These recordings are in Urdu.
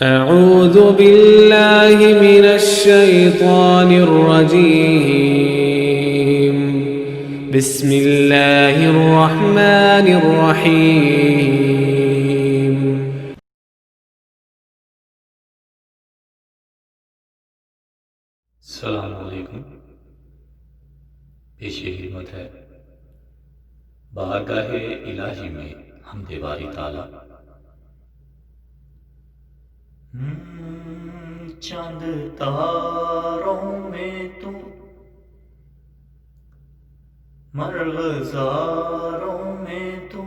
أعوذ بالله من الشيطان الرجيم. بسم الله الرحمن الرحيم. السلام علیکم. پیش خدمت ہے بارگاہ الہی میں حمد باری تعالی. چاند تاروں میں تو مرغزاروں میں تو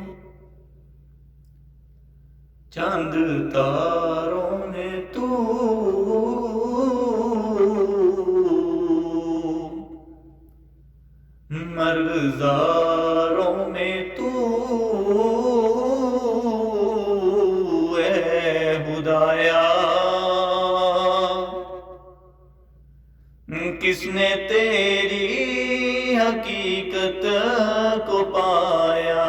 چاند تاروں میں تو مرغزاروں میں تو اے خدایا کس نے تیری حقیقت کو پایا.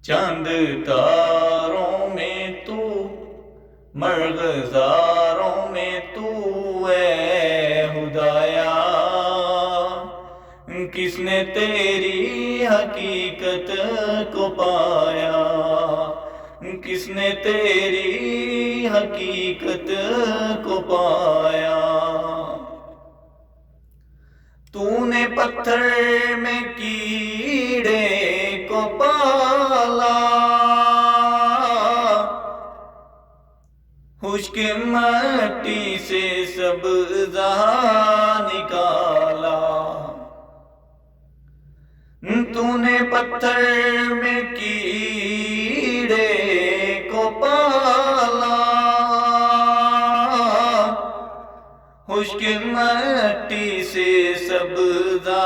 چاند تاروں میں تو مرغزاروں میں تو اے خدایا کس نے تیری حقیقت کو پایا. کس نے تیری حقیقت کو پایا. تو نے پتھر میں کیڑے کو پالا خشک مٹی سے سبزہ نکالا. تو نے پتھر میں کیڑے کو پالا خشک مٹی سے سبزہ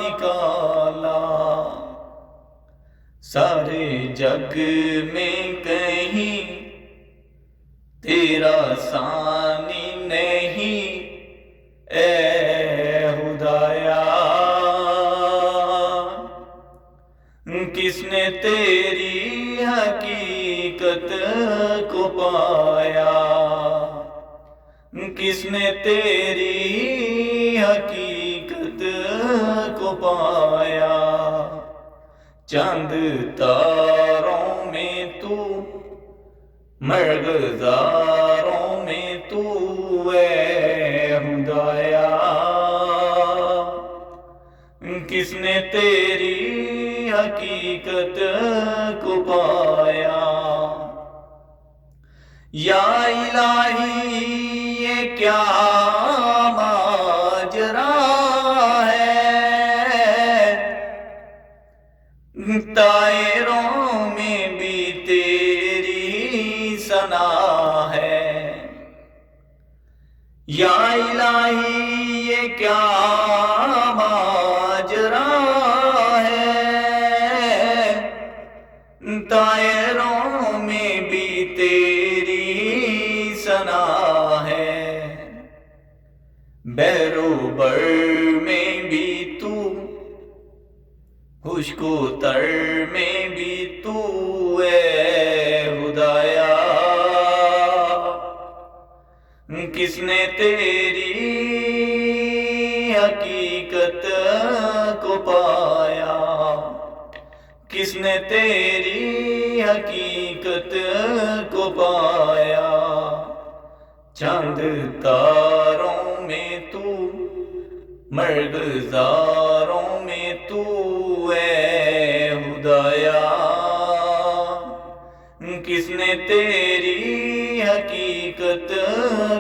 نکالا. سارے جگ میں کہیں تیرا ثانی نہیں اے خدایا کس نے تیری حقیقت کو پایا. کس نے تیری حقیقت کو پایا. چاند تاروں میں تو مرغزاروں میں تو اے خدایا کس نے تیری حقیقت کو پایا. یا الہی یہ کیا ماجرا ہے طائروں میں بھی تیری ثنا ہے. یا الہی یہ کیا ماجرا ہے طائروں میں بھی تیری ثنا ہے. بحر و بر میں بھی تو خشک و تر میں بھی تو اے خدایا کس نے تیری حقیقت کو پایا. کس نے تیری حقیقت کو پایا. چاند تاروں میں تو مرغزاروں میں تو اے خدایا کس نے تیری حقیقت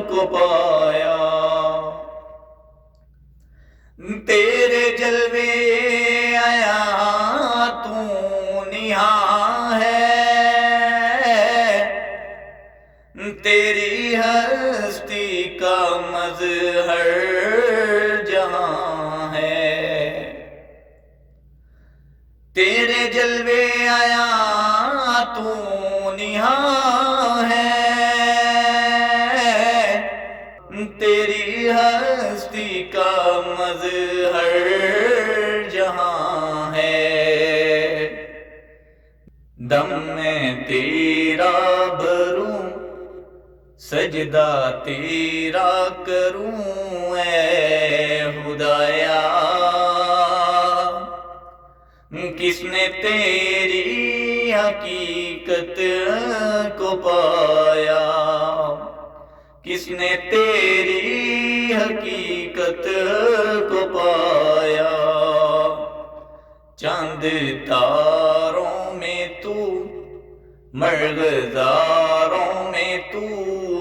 کو پایا. تیرے جلوے آیا تو نہاں ہے تیری ہستی کا مظہر جہاں ہے. تیرے جلوے آیا تو نہاں ہے تیری ہستی کا مظہر جہاں ہے. دم میں تیرا سجدہ تیرا کروں اے خدایا، کس نے تیری حقیقت کو پایا، کس نے تیری حقیقت کو پایا، چاند تاروں میں تو، مرغزاروں میں تو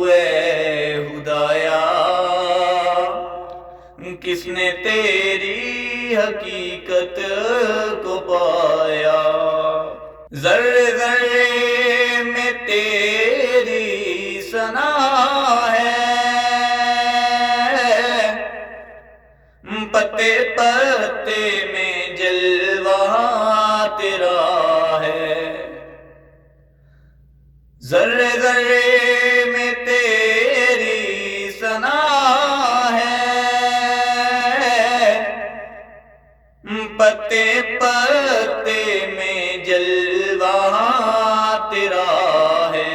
اے خدایا، کس نے تیری حقیقت کو پایا، ذرے ذرے میں تیری ثنا ہے، پتے پتے میں جلوہ تیرا ہے، ذرے ذرے میں تیری ثنا ہے، پتے پتے میں جلوہ تیرا ہے،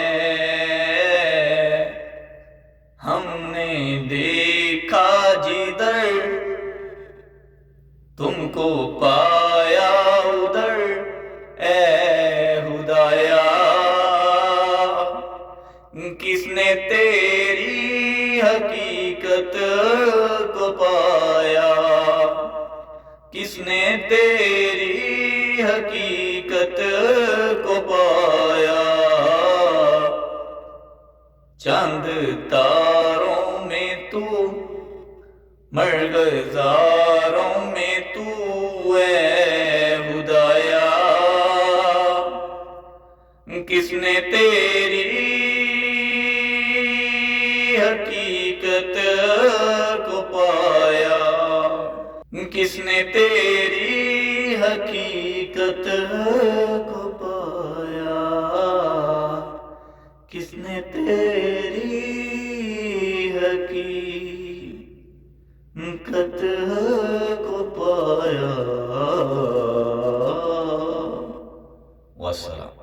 ہم نے دیکھا جدھر تم کو پایا ادھر اے خدایا، کس نے تیری حقیقت کو پایا، کس نے تیری حقیقت کو پایا، چاند تاروں میں تو، مرغزاروں میں تو اے خدایا، کس نے تیری حقیقت کو پایا، کس نے تیری حقیقت کو پایا، کس نے تیری حقیقت کو پایا، والسلام۔